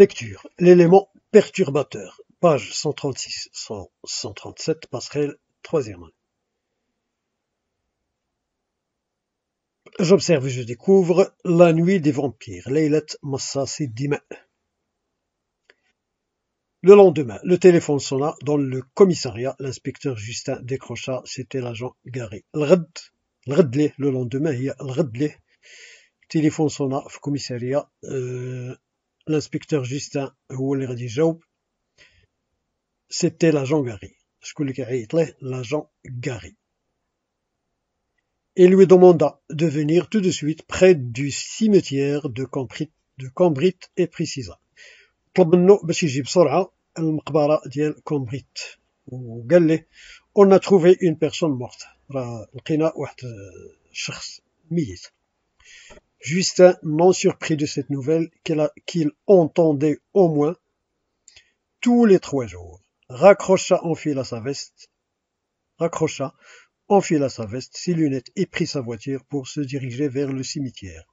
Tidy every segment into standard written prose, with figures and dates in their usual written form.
Lecture. L'élément perturbateur. Page 136-137, passerelle, troisième. J'observe et je découvre la nuit des vampires. Laylat Massasi Dima. Le lendemain, le téléphone sonna dans le commissariat. L'inspecteur Justin décrocha. C'était l'agent Gary. Le lendemain, il y a le téléphone sonna في commissariat. L'inspecteur Justin هو اللي غادي يجاوب. C'était l'agent Gary. شكون اللي كيعيط ليه؟ l'agent Gary. Il lui demanda de venir tout de suite près du cimetière de Cambrit et précisa. طلب منه باش يجي بسرعة المقبرة ديال كومبريت وقال له on a trouvé une personne morte. راه لقينا واحد الشخص ميت. Justin, non surpris de cette nouvelle qu'il entendait au moins tous les 3 jours, raccrocha, enfila sa veste, ses lunettes et prit sa voiture pour se diriger vers le cimetière.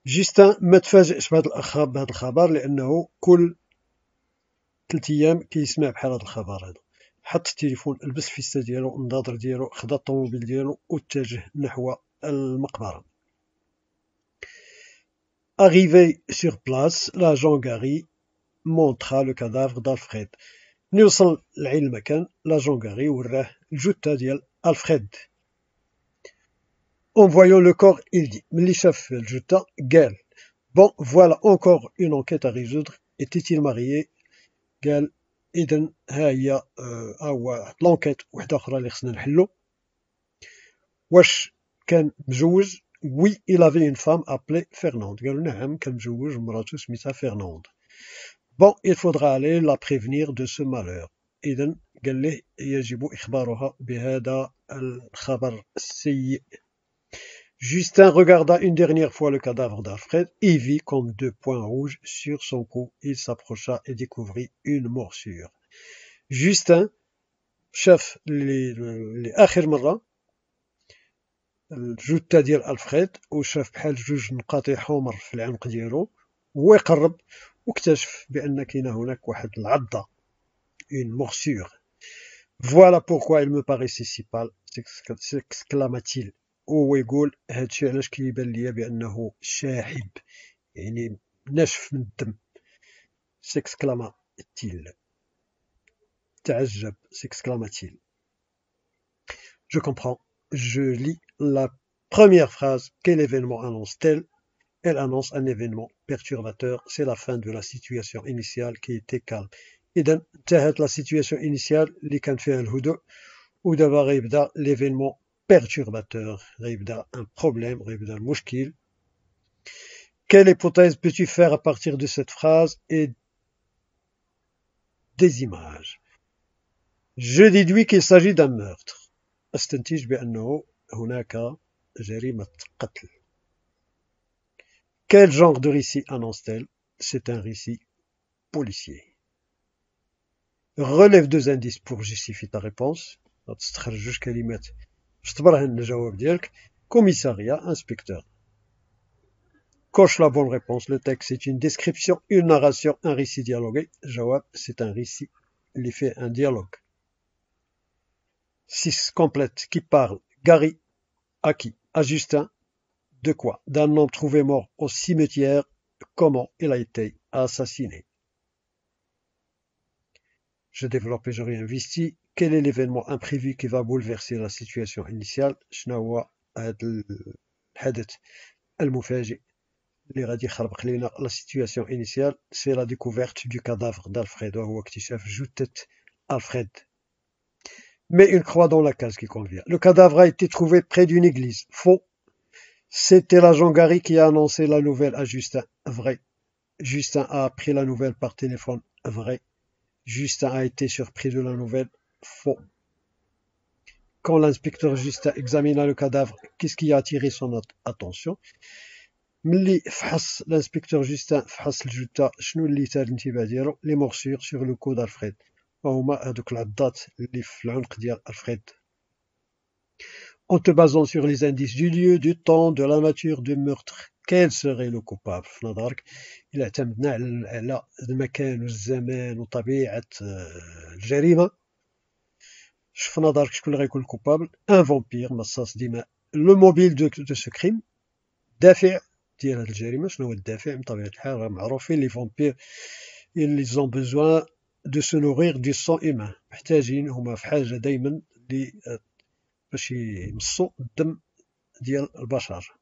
Justin ما تفاجئش بهذا الخبر لأنه كل 3 أيام كيسمع بحال هذا الخبر هذا. حط التليفون، لبس الفيستا ديالو، النظاظر ديالو، خدا الطوموبيل ديالو واتجه نحو المقبرة. Arrivé sur place, l'agent Gary montra le cadavre d'Alfred. ملي وصل لعين المكان l'agent Gary وراه الجثة ديال ألفريد. En voyant le corps, il dit ملي شاف الجثة قال bon voilà encore une enquête à résoudre. Était-il marié؟ قال إذن ها هي واحد l'enquête واحدة أخرى اللي خصنا نحلو. واش كان مزوج؟ Oui, il avait une femme appelée Fernande. قالوا نعم كان مزوج ومراته سميتها Fernande. Bon, il faudra aller la prévenir de ce malheur. إذن قال له يجب إخبارها بهذا الخبر السيء. Justin regarda une dernière fois le cadavre d'Alfred et vit comme 2 points rouges sur son cou. Il s'approcha et découvrit une morsure. Justin شاف لآخر مرة الجثة ديال ألفريد وشاف بحال 2 نقاط حمر في العنق ديالو، وهو يقرب واكتشف بأن كاينة هناك واحد العضة، une morsure. Voilà pourquoi il me paraissait si pâle, s'exclama-t-il. وهو يقول هادشي علاش كيبان ليا بأنه شاحب، يعني ناشف من الدم. s'exclama-t-il. تعجب، s'exclama-t-il. Je comprends. Je lis la première phrase. Quel événement annonce-t-elle? Elle annonce un événement perturbateur. C'est la fin de la situation initiale qui était calme. إذن انتهت la situation initiale اللي كان فيها الهدوء ودابا غيبدا l'événement perturbateur. غيبدا un problème، غيبدا المشكل. Quelle hypothèse peux-tu faire à partir de cette phrase et des images? Je déduis qu'il s'agit d'un meurtre. أستنتج بأنه هناك جريمة قتل. Quel genre de récit annonce-t-elle? C'est un récit policier. Relève 2 indices pour justifier ta réponse. تستخرج 2 كلمات باش تبرهن الجواب ديالك. Commissariat, inspecteur. Coche la bonne réponse. Le texte c'est une description, une narration, un récit dialogué. Jawab, c'est un récit. Il fait un dialogue. 6. Complète. Qui parle? Gary. À qui? À Justin. De quoi? D'un homme trouvé mort au cimetière. Comment il a été assassiné? Je développe et je réinvestis. Quel est l'événement imprévu qui va bouleverser la situation initiale? شنو هو هذا الحدث المفاجئ اللي غادي يخربق لينا la situation initiale? C'est la découverte du cadavre d'Alfred. وهو اكتشاف جثة ألفريد. Mets une croix dans la case qui convient. Le cadavre a été trouvé près d'une église. Faux. C'était l'agent Gary qui a annoncé la nouvelle à Justin. Vrai. Justin a appris la nouvelle par téléphone. Vrai. Justin a été surpris de la nouvelle. Faux. Quand l'inspecteur Justin examina le cadavre, qu'est-ce qui a attiré son attention? ملي فحص l'inspecteur Justin فحص الجثة شنو اللي ثار الانتباه ديالو؟ les morsures sur le cou d'Alfred. وهما هذوك العضات اللي في العنق ديال ألفريد. En te basant sur les indices du lieu, du temps, de la nature du meurtre, quel serait le coupable في نظرك إلا اعتمدنا على المكان والزمان وطبيعة الجريمة؟ في نظرك شكون اللي غيكون الكوبابل؟ ان فامبير مصاص دماء. لو موبيل دو سو كريم، دافع ديال هاد الجريمة. شنو هو الدافع؟ بطبيعة الحال راه معروفين لي فامبير ils ont besoin de se nourrir du sang humain، محتاجين هما في حاجة دايما باش يمصوا الدم ديال البشر.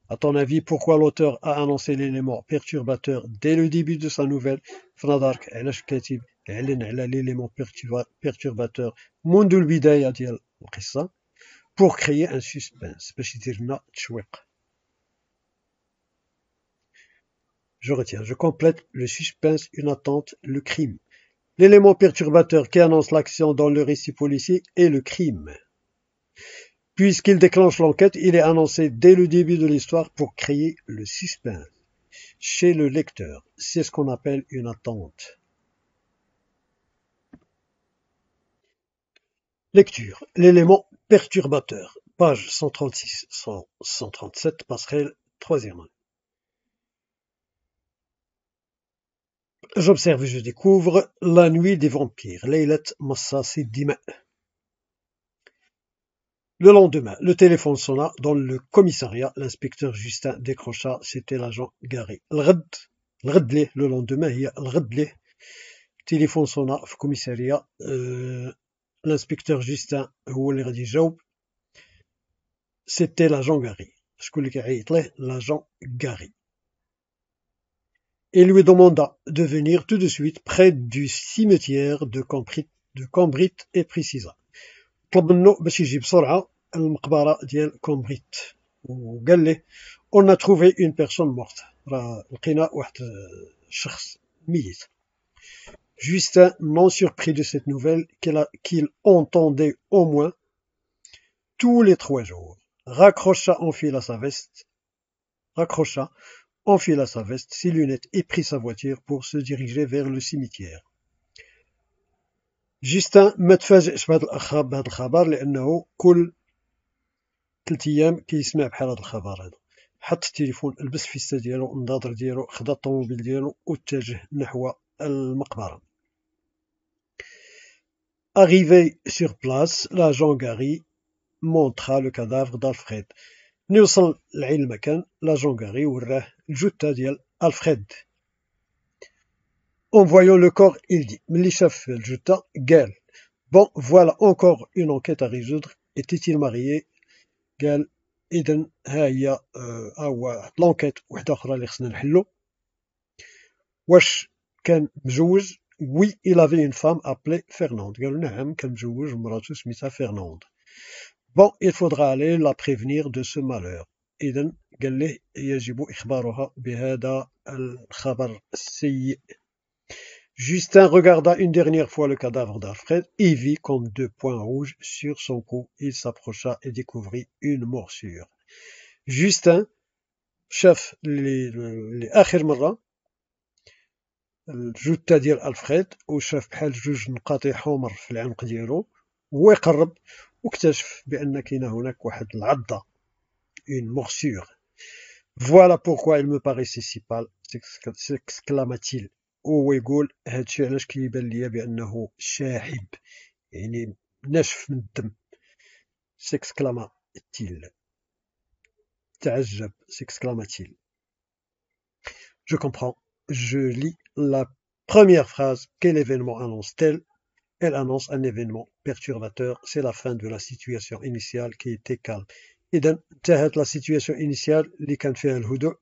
À ton avis, pourquoi l'auteur a annoncé l'élément perturbateur dès le début de sa nouvelle؟ في نظرك علاش الكاتب اعلن على l'élément perturbateur منذ البداية ديال القصة؟ pour créer un suspense، باش يدير لنا تشويق. Je retiens, je complète le suspense, une attente, le crime. L'élément perturbateur qui annonce l'action dans le récit policier est le crime. Puisqu'il déclenche l'enquête, il est annoncé dès le début de l'histoire pour créer le suspense chez le lecteur. C'est ce qu'on appelle une attente. Lecture. L'élément perturbateur. Page 136-137, passerelle 3e. J'observe et je découvre la nuit des vampires. Laylat Massassi Dima. Le lendemain, le téléphone sonna dans le commissariat. L'inspecteur Justin décrocha. C'était l'agent Gary. Le lendemain, il y a le téléphone sonna في commissariat. L'inspecteur Justin هو اللي غادي يجاوب. C'était l'agent Gary. شكون اللي كيعيط ليه؟ l'agent Gary. Il lui demanda de venir tout de suite près du cimetière de Cambrit et précisa. طلب منه باش يجي بسرعة المقبرة ديال كومبريت وقال له on a trouvé une personne morte، راه لقينا واحد الشخص ميت. Justin, non surpris de cette nouvelle qu'il entendait au moins tous les 3 jours, raccrocha, enfila sa veste, ses lunettes et prit sa voiture pour se diriger vers le cimetière. جوستن ما تفاجئش بهذا الخبر لأنه كل 3 أيام كيسمع بحال هذا الخبر هذا. حط التليفون، لبس فيستا ديالو، النظاظر ديالو، خدا الطوموبيل ديالو واتجه نحو المقبرة. Arrivé sur place, l'agent Gary montra le cadavre d'Alfred. ملي وصل لعين المكان l'agent Gary وراه الجثة ديال ألفريد. En voyant le corps, il dit, ملي شاف الجثة قال bon voilà encore une enquête à résoudre. Était-il marié؟ قال إذن ها هي واحد لونكيت وحدة أخرى اللي خصنا نحلو. واش كان مزوج؟ Oui, il avait une femme appelée Fernande. قالوا نعم كان مزوج ومراتو سميتها فيرناند. Bon, il faudra aller la prévenir de ce malheur. إذن قال له يجب إخبارها بهذا الخبر السيء. Justin regarda une dernière fois le cadavre d'Alfred et vit comme 2 points rouges sur son cou. Il s'approcha et découvrit une morsure. Justin شاف لآخر مرة الجثة ديال ألفريد وشاف بحال 2 نقاط حمر في العنق ديالو، وهو يقرب واكتشف بأن كاينة هناك واحد العضة، une morsure. Voilà pourquoi il me paraissait si pâle, s'exclama-t-il. وهو يقول هادشي علاش كيبان ليا بأنه شاحب، يعني ناشف من الدم. s'exclama-t-il. تعجب، s'exclama-t-il. Je comprends. Je lis la première phrase. Quel événement annonce-t-elle? Elle annonce un événement perturbateur. C'est la fin de la situation initiale qui était calme. إذن انتهت la situation initiale اللي كان فيها الهدوء،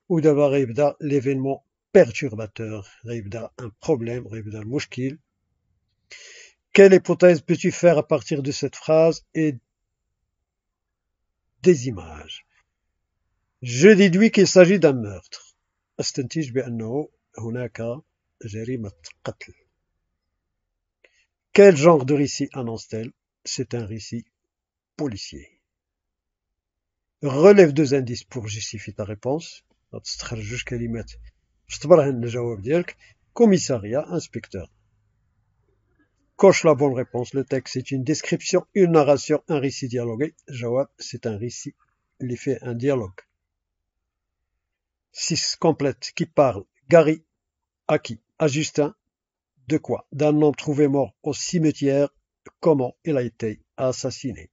ودابا غيبدا l'événement perturbateur. غيبدا un problème، غيبدا المشكل. Quelle hypothèse peux-tu faire à partir de cette phrase et des images? Je déduis qu'il s'agit d'un meurtre. أستنتج بأنه هناك جريمة قتل. Quel genre de récit annonce-t-elle? C'est un récit policier. Relève 2 indices pour justifier ta réponse. تستخرج 2 كلمات باش تبرهن الجواب ديالك. Commissariat, inspecteur. Coche la bonne réponse. Le texte est une description, une narration, un récit dialogué. Jawab, c'est un récit. Il fait un dialogue. 6 complète qui parle. Gary, à qui? À Justin. De quoi? D'un homme trouvé mort au cimetière. Comment il a été assassiné?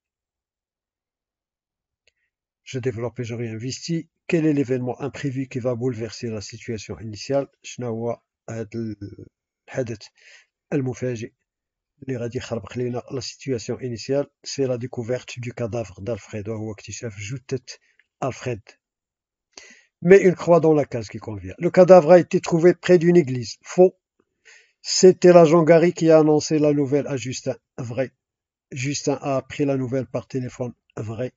Je développe et je réinvestis. Quel est l'événement imprévu qui va bouleverser la situation initiale? شنو هو هذا الحدث المفاجئ اللي غادي يخربق لينا la situation initiale? C'est la découverte du cadavre d'Alfred, وهو اكتشاف جثة Alfred. Mets une croix dans la case qui convient. Le cadavre a été trouvé près d'une église. Faux. C'était l'agent Gary qui a annoncé la nouvelle à Justin. Vrai. Justin a appris la nouvelle par téléphone. Vrai.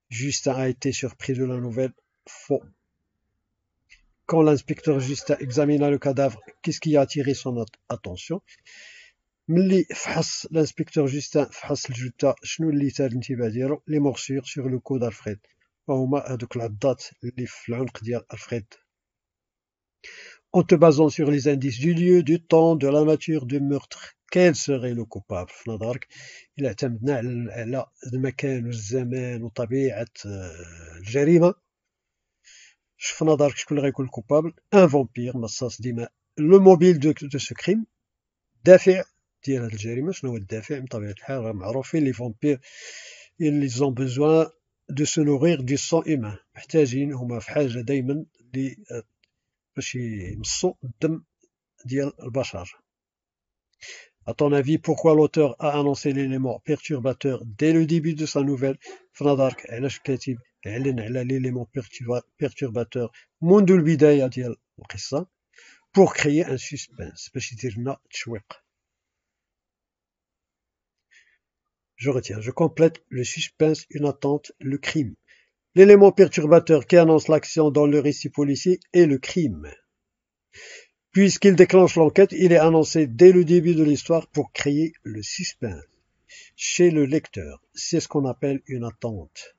Justin a été surpris de la nouvelle. Faux. Quand l'inspecteur Justin examina le cadavre, qu'est-ce qui a attiré son attention? ملي فحص l'inspecteur Justin فحص الجثة شنو اللي ثار الانتباه ديالو؟ les morsures sur le cou d'Alfred وهما هذوك العضات اللي في العنق ديال ألفريد. En te basant sur les indices du lieu, du temps, de la nature du meurtre, quel serait le coupable في نظرك؟ إلا اعتمدنا على المكان والزمان وطبيعة الجريمة، في نظرك شكون اللي غيكون الكوبابل؟ ان فامبير مصاص دماء. لو موبيل دو سو كريم، دافع ديال هاد الجريمة. شنو هو الدافع؟ بطبيعة الحال راه معروفين لي فامبير ils ont besoin de se nourrir du sang humain، محتاجين هما في حاجة دايما باش يمصوا الدم ديال البشر. À ton avis, pourquoi l'auteur a annoncé l'élément perturbateur dès le début de sa nouvelle؟ في نظرك علاش الكاتب اعلن على l'élément perturbateur منذ البداية ديال القصة؟ pour créer un suspense، باش يدير لنا تشويق. Je retiens, je complète le suspense, une attente, le crime. L'élément perturbateur qui annonce l'action dans le récit policier est le crime. Puisqu'il déclenche l'enquête, il est annoncé dès le début de l'histoire pour créer le suspense chez le lecteur. C'est ce qu'on appelle une attente.